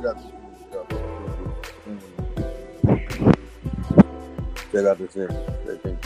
out this check out this image. I think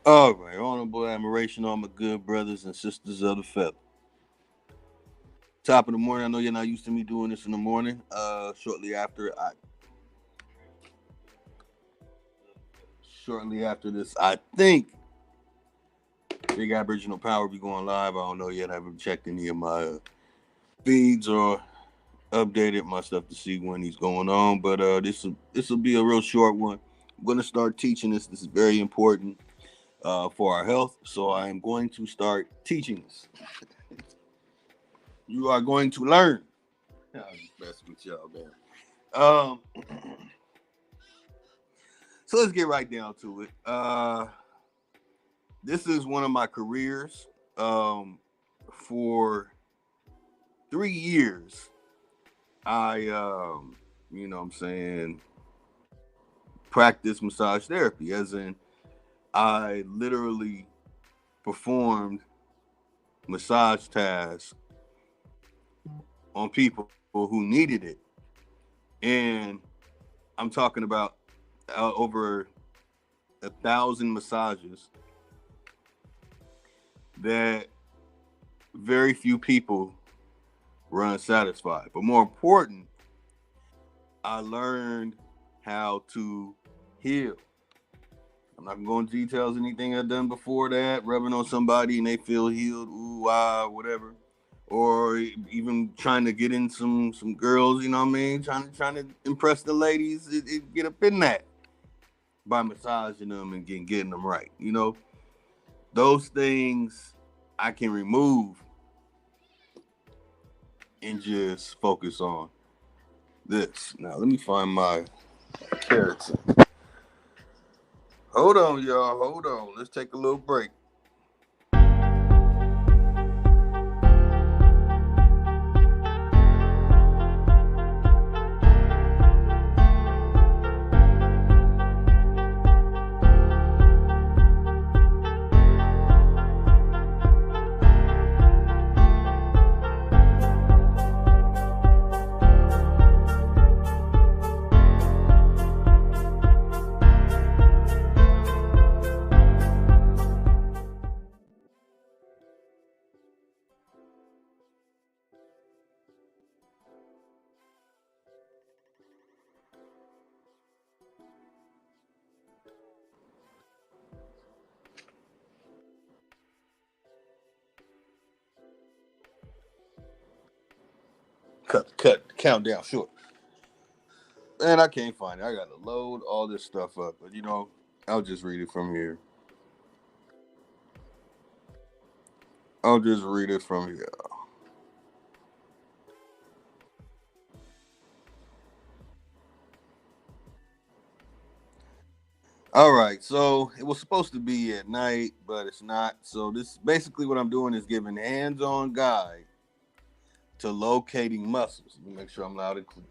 all right, honorable admiration, all my good brothers and sisters of the feather. Top of the morning. I know you're not used to me doing this in the morning. Shortly after this, I think Big Aboriginal Power be going live. I don't know yet. I haven't checked any of my feeds or updated my stuff to see when he's going on. But this will be a real short one. I'm going to start teaching this. This is very important for our health. So I am going to start teaching this. You are going to learn. I'm just messing with y'all, man. So let's get right down to it. This is one of my careers. For 3 years, I, practiced massage therapy, as in I literally performed massage tasks on people who needed it. And I'm talking about over 1,000 massages that very few people were unsatisfied. But more important, I learned how to heal. I'm not going to go into details, anything I've done before that, rubbing on somebody and they feel healed, ooh, ah, whatever. Or even trying to get in some girls, you know what I mean? Trying to impress the ladies, get up in that by massaging them and getting them right. You know, those things I can remove and just focus on this. Now, let me find my keratin. Hold on, y'all. Hold on. Let's take a little break. cut countdown short. And I can't find it. I gotta load all this stuff up. But I'll just read it from here. I'll just read it from here. All right, so it was supposed to be at night, but it's not. So this basically what I'm doing is giving hands-on guide to locating muscles. Let me make sure I'm loud and clear.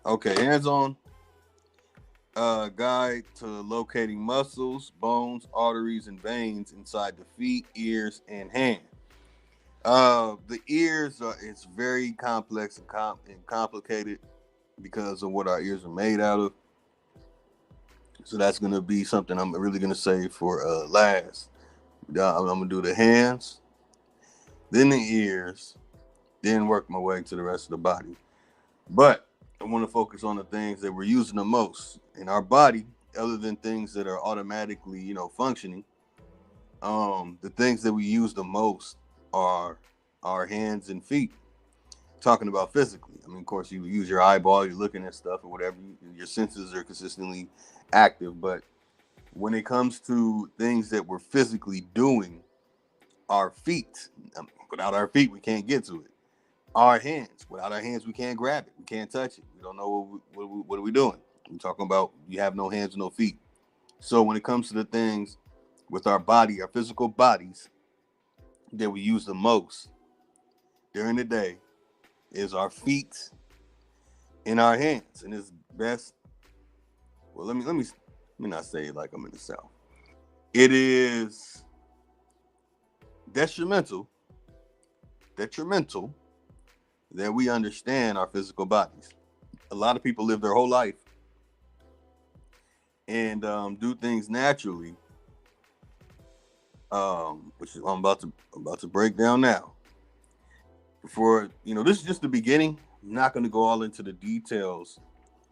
Okay, hands-on guide to locating muscles, bones, arteries, and veins inside the feet, ears, and hand. The ears it's very complex and complicated because of what our ears are made out of. So that's gonna be something I'm really gonna save for last. I'm gonna do the hands, then the ears, then work my way to the rest of the body. But I want to focus on the things that we're using the most in our body, other than things that are automatically, functioning. The things that we use the most are our hands and feet. Talking about physically, I mean, of course, you use your eyeball, you're looking at stuff or whatever. Your senses are consistently active, but when it comes to things that we're physically doing, our feet. Without our feet, we can't get to it. Our hands. Without our hands, we can't grab it. We can't touch it. We don't know what are we doing. We're talking about you have no hands, no feet. So when it comes to the things with our body, our physical bodies that we use the most during the day is our feet and our hands. And it's best. Well, let me not say it like I'm in the South. It is detrimental that we understand our physical bodies. A lot of people live their whole life and do things naturally, which is I'm about to break down now. Before this is just the beginning. I'm not going to go all into the details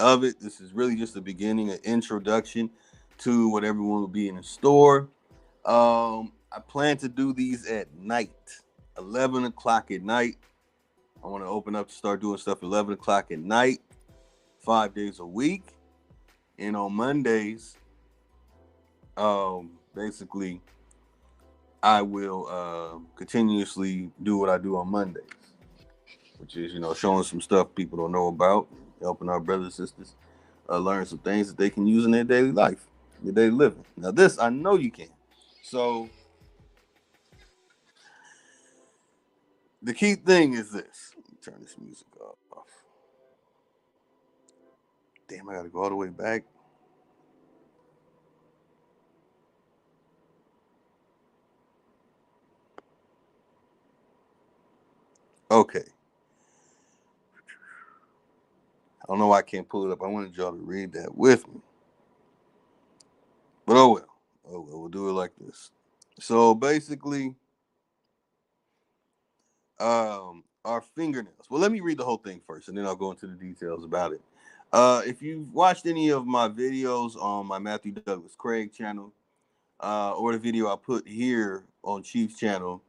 of it. This is really just the beginning, an introduction to what everyone will be in the store. I plan to do these at night, 11 o'clock at night. I want to open up to start doing stuff at 11 o'clock at night, 5 days a week. And on Mondays, basically, I will continuously do what I do on Mondays, which is, showing some stuff people don't know about, helping our brothers and sisters learn some things that they can use in their daily life, their daily living. Now, this, I know you can. So, the key thing is this. Let me turn this music off. Damn, I got to go all the way back. Okay. I don't know why I can't pull it up. I wanted y'all to read that with me. But oh well. Oh well, we'll do it like this. So basically, our fingernails. Well, let me read the whole thing first, and then I'll go into the details about it. If you've watched any of my videos on my Matthew Douglas Craig channel, or the video I put here on Chief's channel,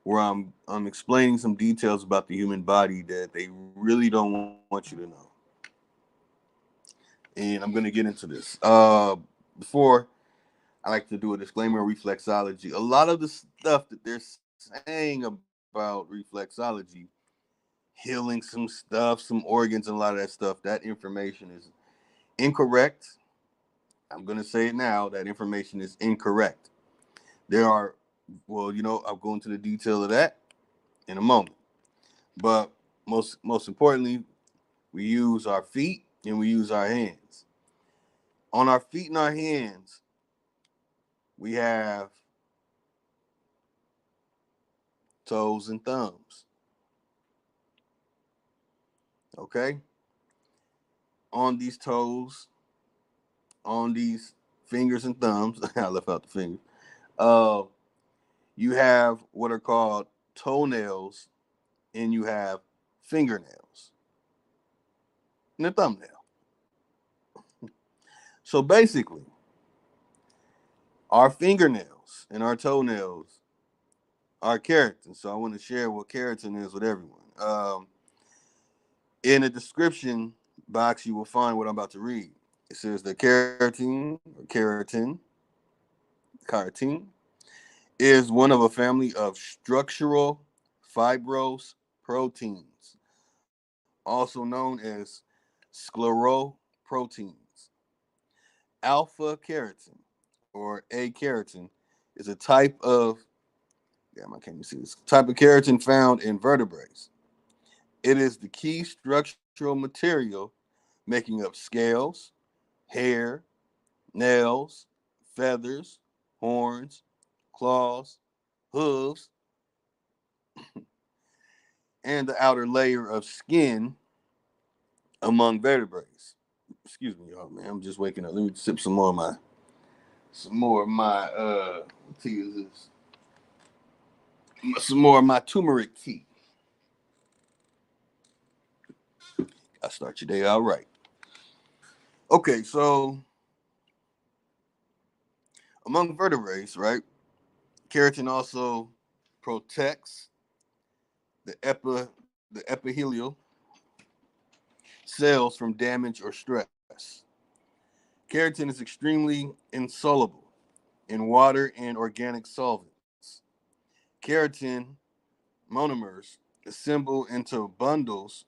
where I'm explaining some details about the human body that they really don't want you to know, and I'm gonna get into this. Before I like to do a disclaimer on reflexology. A lot of the stuff that they're saying about reflexology, healing some stuff, some organs, and a lot of that stuff, that information is incorrect. I'm going to say it now. That information is incorrect. There are, well, I'll go into the detail of that in a moment. But most importantly, we use our feet and we use our hands. On our feet and our hands, we have toes and thumbs. Okay? On these toes, on these fingers and thumbs, I left out the fingers. Uh, you have what are called toenails, and you have fingernails and a thumbnail. So basically, our fingernails and our toenails are keratin. So I want to share what keratin is with everyone. In the description box, you will find what I'm about to read. It says that keratin is one of a family of structural fibrous proteins, also known as scleroproteins. Alpha-keratin, or A-keratin, is a type of I can't even see this type of keratin found in vertebrates. It is the key structural material making up scales, hair, nails, feathers, horns, claws, hooves, and the outer layer of skin among vertebrates. Excuse me, y'all, man. I'm just waking up. Let me sip some more of my what tea is this? Some more of my turmeric tea. I start your day out right. Okay, so among vertebrates, right? Keratin also protects the epithelial cells from damage or stress. Keratin is extremely insoluble in water and organic solvents. Keratin monomers assemble into bundles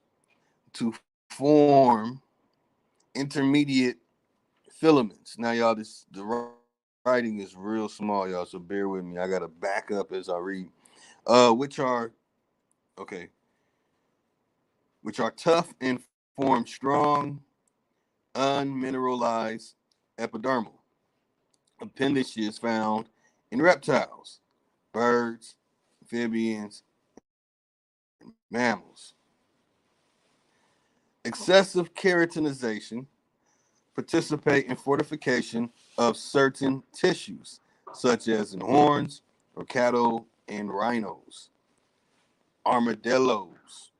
to form intermediate filaments. Now, y'all, the writing is real small, y'all, so bear with me. I gotta back up as I read. Which are okay, which are tough and form strong, unmineralized epidermal appendages found in reptiles, birds, amphibians, and mammals. Excessive keratinization participate in fortification of certain tissues, such as in horns or cattle and rhinos, armadillos,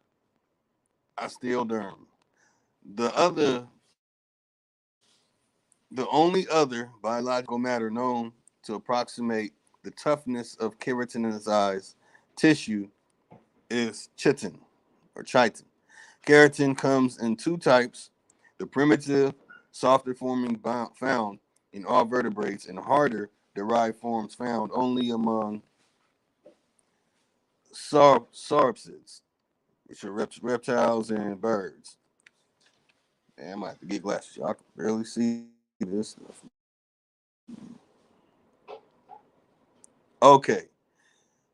osteoderm. The other, the only other biological matter known to approximate the toughness of keratinized tissue is chitin or chitin. Keratin comes in two types: the primitive, softer forming found in all vertebrates, and harder, derived forms found only among sauropsids, which are reptiles and birds. Man, I might have to get glasses. Y'all can barely see this stuff. Okay,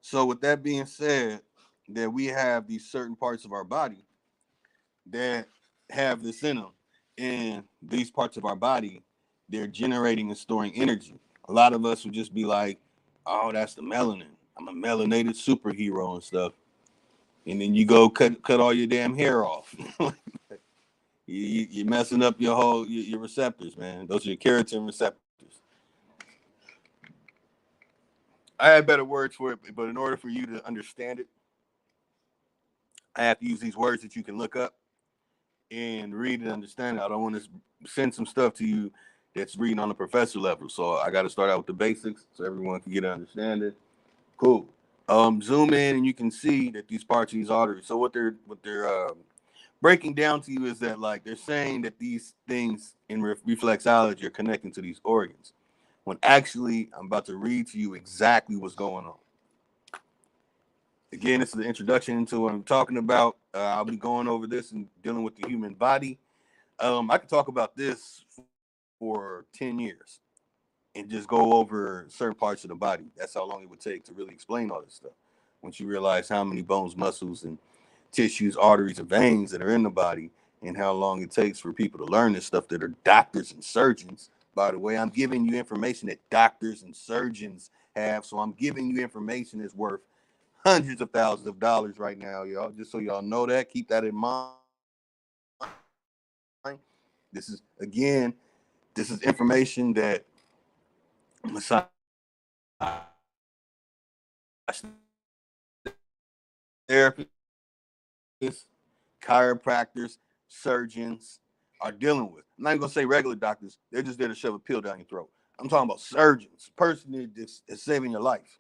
so with that being said, that we have these certain parts of our body that have this in them, and these parts of our body, they're generating and storing energy. A lot of us would just be like, "Oh, that's the melanin. I'm a melanated superhero and stuff," and then you go cut all your damn hair off. You're messing up your receptors, man. Those are your keratin receptors. I had better words for it, but in order for you to understand it, I have to use these words that you can look up and read and understand it. I don't want to send some stuff to you that's reading on the professor level. So I got to start out with the basics so everyone can get an understanding. Cool. Zoom in and you can see that these parts of these arteries. So what they're breaking down to you is that like they're saying that these things in reflexology are connecting to these organs, when actually I'm about to read to you exactly what's going on. Again, this is the introduction into what I'm talking about. I'll be going over this and dealing with the human body. I could talk about this for 10 years and just go over certain parts of the body. That's how long it would take to really explain all this stuff. Once you realize how many bones, muscles, and tissues, arteries, and veins that are in the body, and how long it takes for people to learn this stuff that are doctors and surgeons. By the way, I'm giving you information that doctors and surgeons have. So I'm giving you information that's worth hundreds of thousands of dollars right now, y'all. Just so y'all know that, keep that in mind. This is information that massage therapists, chiropractors, surgeons are dealing with. I'm not even gonna say regular doctors; they're just there to shove a pill down your throat. I'm talking about surgeons, person that's saving your life.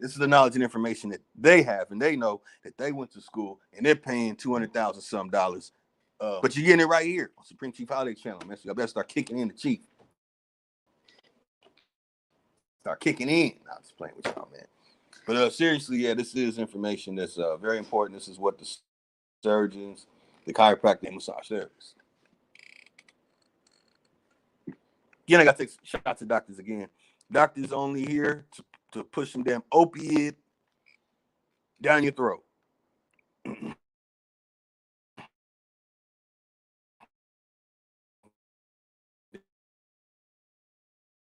This is the knowledge and information that they have, and they know that they went to school and they're paying $200,000 some dollars. But you're getting it right here on Supreme Chief Holiday Channel, man. So y'all better start kicking in the chief. Start kicking in. I'm just playing with y'all, man. But seriously, yeah, this is information that's very important. This is what the surgeons, the chiropractic, and massage therapists. Again, I got to take shots at doctors again. Doctors only here to push some damn opiate down your throat.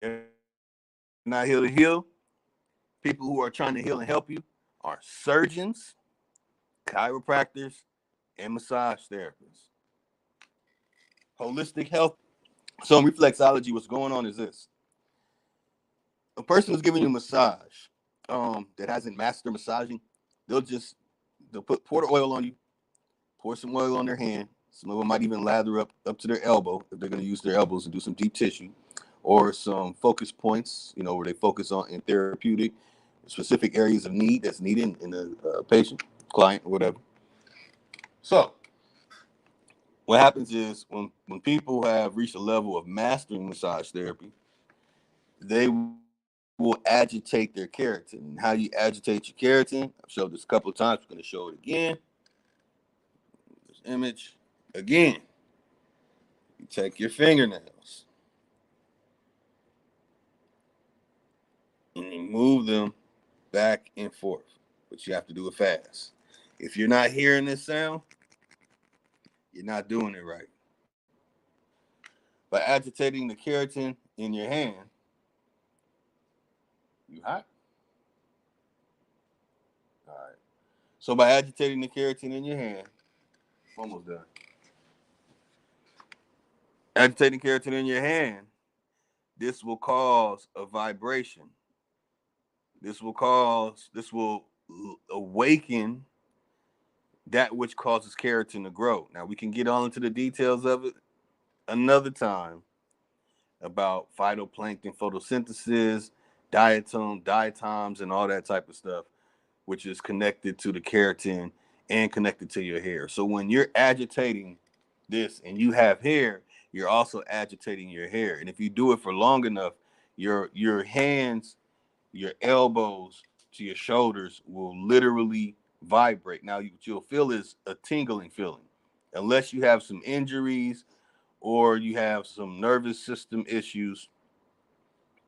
They're not here to heal. People who are trying to heal and help you are surgeons, chiropractors, and massage therapists. Holistic health. So in reflexology, what's going on is this. A person who's giving you a massage that hasn't mastered massaging, they'll pour the oil on you, pour some oil on their hand. Some of them might even lather up to their elbow if they're going to use their elbows and do some deep tissue, or some focus points, where they focus on in therapeutic, specific areas of need that's needed in the patient, client, or whatever. So what happens is when people have reached a level of mastering massage therapy, they will agitate their keratin. And how you agitate your keratin, I've showed this a couple of times. I'm going to show it again. This image again. You take your fingernails and you move them back and forth, but you have to do it fast. If you're not hearing this sound, you're not doing it right. By agitating the keratin in your hand, you hot? All right. So by agitating the keratin in your hand, almost done. Agitating keratin in your hand, this will cause a vibration. This will awaken that which causes keratin to grow. Now we can get on into the details of it another time about phytoplankton photosynthesis, diatoms, and all that type of stuff, which is connected to the keratin and connected to your hair. So when you're agitating this and you have hair, you're also agitating your hair. And if you do it for long enough, your hands, your elbows to your shoulders will literally vibrate. Now, what you'll feel is a tingling feeling, unless you have some injuries or you have some nervous system issues.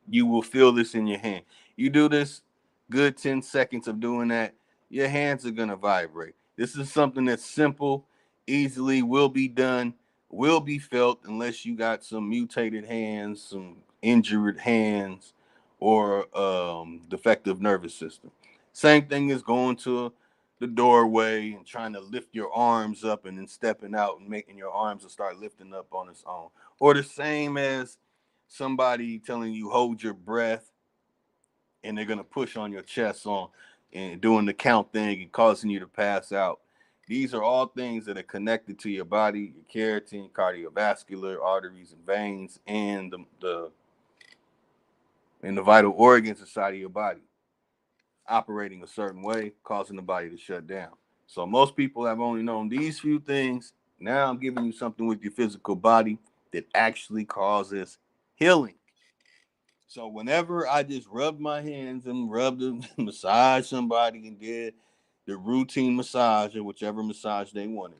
You will feel this in your hand. You do this good 10 seconds of doing that, your hands are going to vibrate. This is something that's simple, easily will be done, will be felt, unless you got some mutated hands, some injured hands, or defective nervous system. Same thing as going to the doorway and trying to lift your arms up and then stepping out and making your arms to start lifting up on its own. Or the same as somebody telling you hold your breath and they're going to push on your chest on and doing the count thing and causing you to pass out. These are all things that are connected to your body, your keratin, cardiovascular, arteries and veins, and the vital organs inside of your body operating a certain way, causing the body to shut down. So most people have only known these few things. Now I'm giving you something with your physical body that actually causes healing. So whenever I just rubbed my hands and rubbed them, massage somebody and did the routine massage or whichever massage they wanted,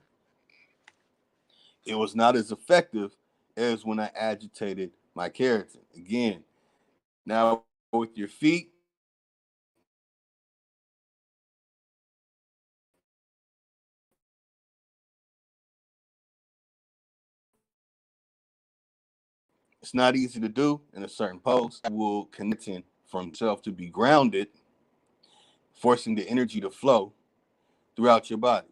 it was not as effective as when I agitated my keratin. Again, now with your feet, it's not easy to do in a certain pose. I will connect in from self to be grounded, forcing the energy to flow throughout your body.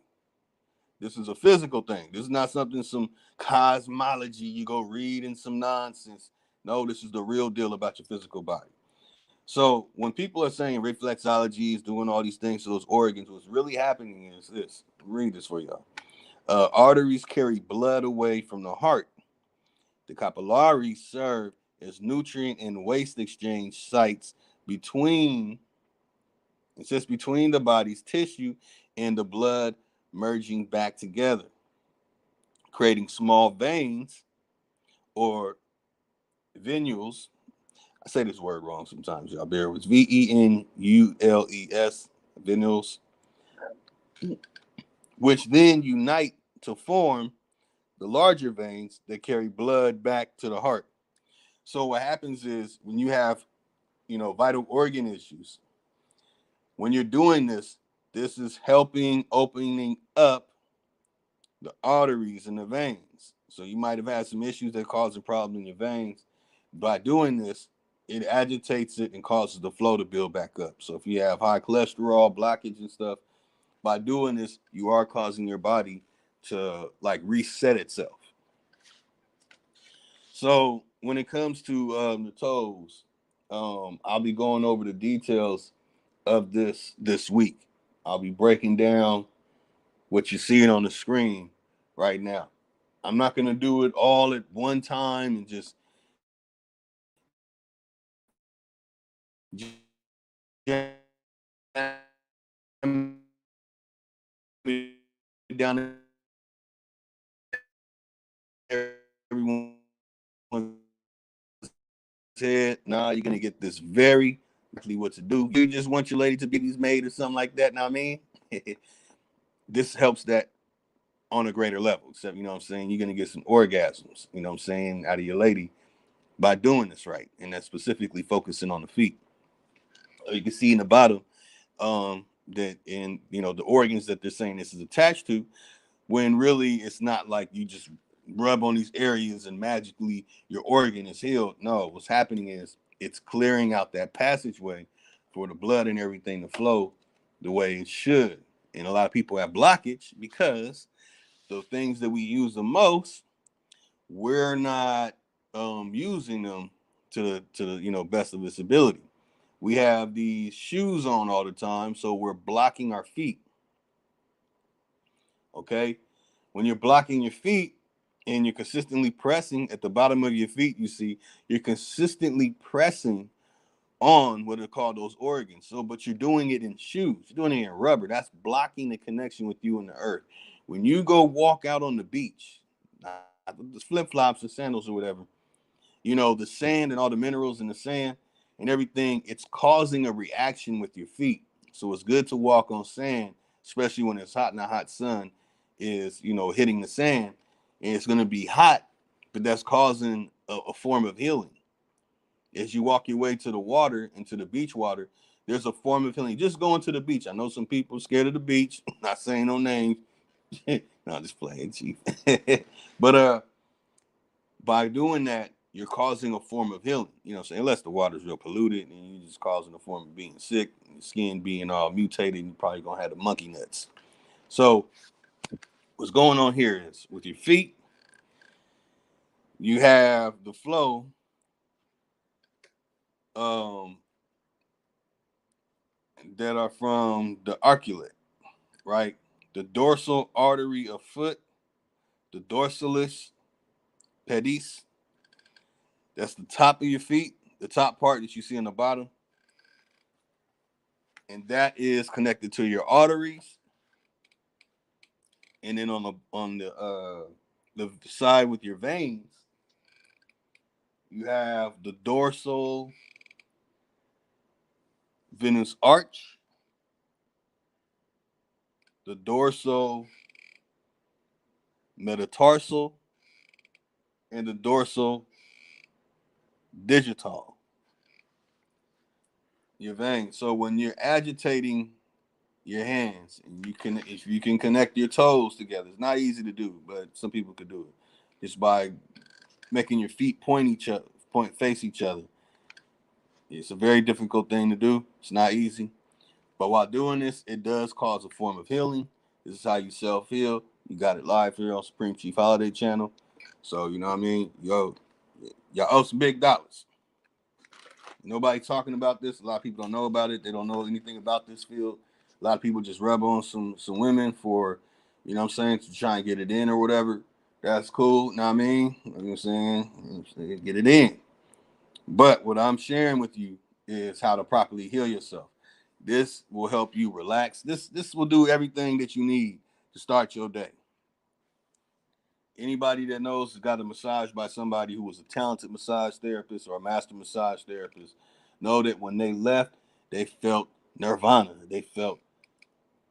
This is a physical thing. This is not something, some cosmology you go read in some nonsense. No, this is the real deal about your physical body. So when people are saying reflexology is doing all these things to those organs, what's really happening is this. Read this for y'all. Arteries carry blood away from the heart. The capillaries serve as nutrient and waste exchange sites between It sits between the body's tissue and the blood merging back together, creating small veins or venules. I say this word wrong sometimes, y'all bear with venules, venules, which then unite to form the larger veins that carry blood back to the heart. So what happens is when you have, vital organ issues, when you're doing this, this is helping opening up the arteries and the veins. So you might have had some issues that cause a problem in your veins. By doing this, it agitates it and causes the flow to build back up. So if you have high cholesterol, blockage and stuff, by doing this, you are causing your body to like reset itself. So when it comes to the toes, I'll be going over the details of this week. I'll be breaking down what you're seeing on the screen right now. I'm not going to do it all at one time and just down everyone's head. Nah, you're going to get this very exactly what to do. You just want your lady to be these maid or something like that. Now, I mean, this helps that on a greater level. Except, what I'm saying, you're going to get some orgasms, what I'm saying, out of your lady by doing this right. And that's specifically focusing on the feet. You can see in the bottom that in, the organs that they're saying this is attached to, when really it's not like you just rub on these areas and magically your organ is healed. No, what's happening is it's clearing out that passageway for the blood and everything to flow the way it should. And a lot of people have blockage because the things that we use the most, we're not using them to the best of its ability. We have these shoes on all the time, so we're blocking our feet. Okay, when you're blocking your feet and you're consistently pressing at the bottom of your feet, you see you're consistently pressing on what are called those organs. So, but you're doing it in shoes, you're doing it in rubber. That's blocking the connection with you and the earth. When you go walk out on the beach, the flip flops or sandals or whatever, the sand and all the minerals in the sand and everything, it's causing a reaction with your feet. So it's good to walk on sand, especially when it's hot and the hot sun is, hitting the sand, and it's going to be hot, but that's causing a form of healing. As you walk your way to the water, into the beach water, there's a form of healing. Just going to the beach. I know some people are scared of the beach. Not saying no names. No, just playing, chief. But by doing that, you're causing a form of healing. So unless the water's real polluted and you're just causing a form of being sick, your skin being all mutated, and you're probably gonna have the monkey nuts. So what's going on here is with your feet, you have the flow that are from the arcuate, right? The dorsal artery of foot, the dorsalis pedis. That's the top of your feet, the top part that you see on the bottom. And that is connected to your arteries. And then on the side with your veins, you have the dorsal venous arch, the dorsal metatarsal, and the dorsal digital. Your veins. So when you're agitating your hands, and if you can connect your toes together, it's not easy to do, but some people could do it. Just by making your feet face each other. It's a very difficult thing to do. It's not easy. But while doing this, it does cause a form of healing. This is how you self-heal. You got it live here on Supreme Chief Holiday Channel. So, you know what I mean? Y'all owe some big dollars. Nobody talking about this. A lot of people don't know about it. They don't know anything about this field. A lot of people just rub on some women for, to try and get it in or whatever. That's cool. Know what I mean? You know what I'm saying? Get it in. But what I'm sharing with you is how to properly heal yourself. This will help you relax. This will do everything that you need to start your day. Anybody that knows got a massage by somebody who was a talented massage therapist or a master massage therapist know that when they left, they felt nirvana. They felt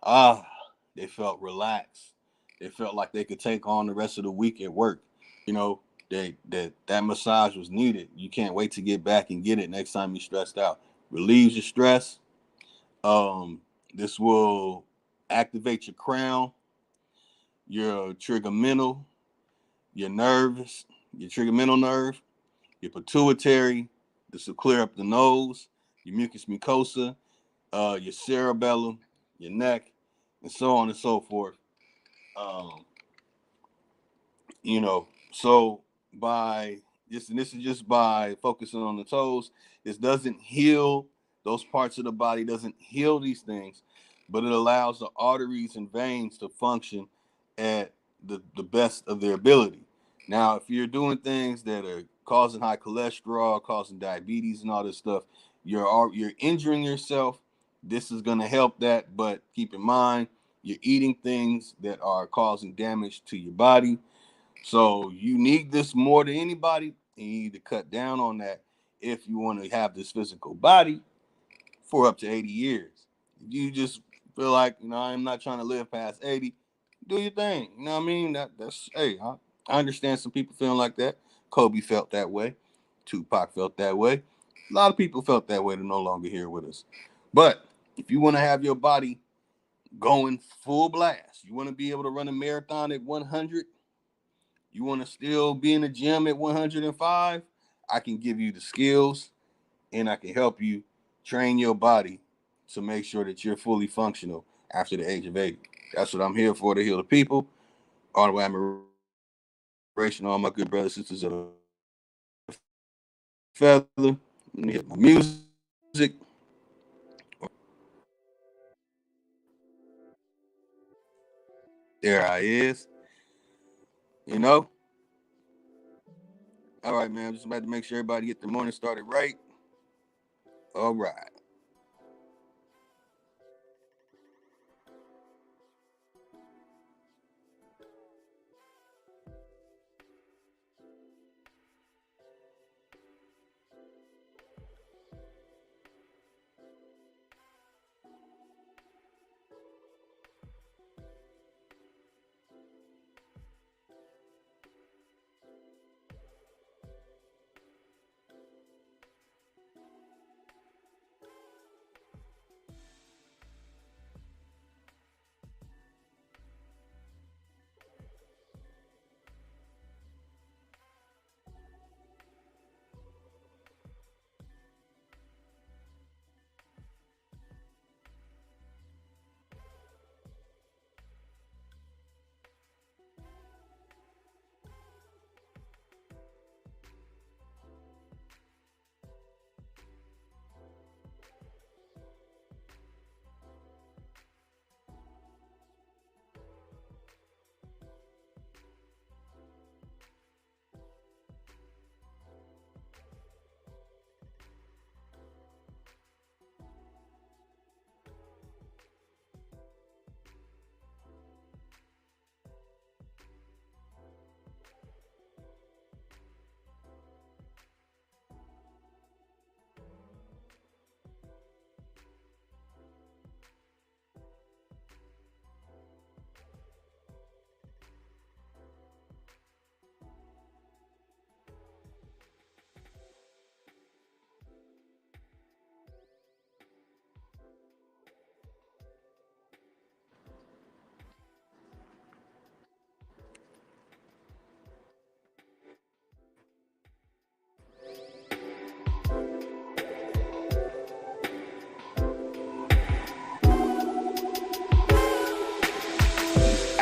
ah, they felt relaxed. They felt like they could take on the rest of the week at work. You know, that massage was needed. You can't wait to get back and get it next time you're stressed out. Relieves your stress. This will activate your crown, your trigeminal, your nerves, your trigeminal nerve, your pituitary. This will clear up the nose, your mucous mucosa, your cerebellum, your neck, and so on and so forth. Um, so by this, and this is just by focusing on the toes. This doesn't heal those parts of the body, doesn't heal these things, but it allows the arteries and veins to function at the best of their ability. Now, if you're doing things that are causing high cholesterol, causing diabetes and all this stuff, you're injuring yourself. This is going to help that, but keep in mind you're eating things that are causing damage to your body. So you need this more than anybody, and you need to cut down on that if you want to have this physical body for up to 80 years. If you just feel like, I'm not trying to live past 80, do your thing. You know what I mean? That's hey, I understand some people feeling like that. Kobe felt that way. Tupac felt that way. A lot of people felt that way. They're no longer here with us. But if you want to have your body going full blast, you want to be able to run a marathon at 100, you want to still be in the gym at 105, I can give you the skills and I can help you train your body to make sure that you're fully functional after the age of 80. That's what I'm here for, to heal the people. All the way admiration, all my good brothers and sisters of the feather. Let me hit my music. There I is. You know? All right, man. I'm just about to make sure everybody get the morning started right. All right.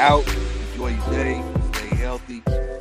Out. Enjoy your day. Stay healthy.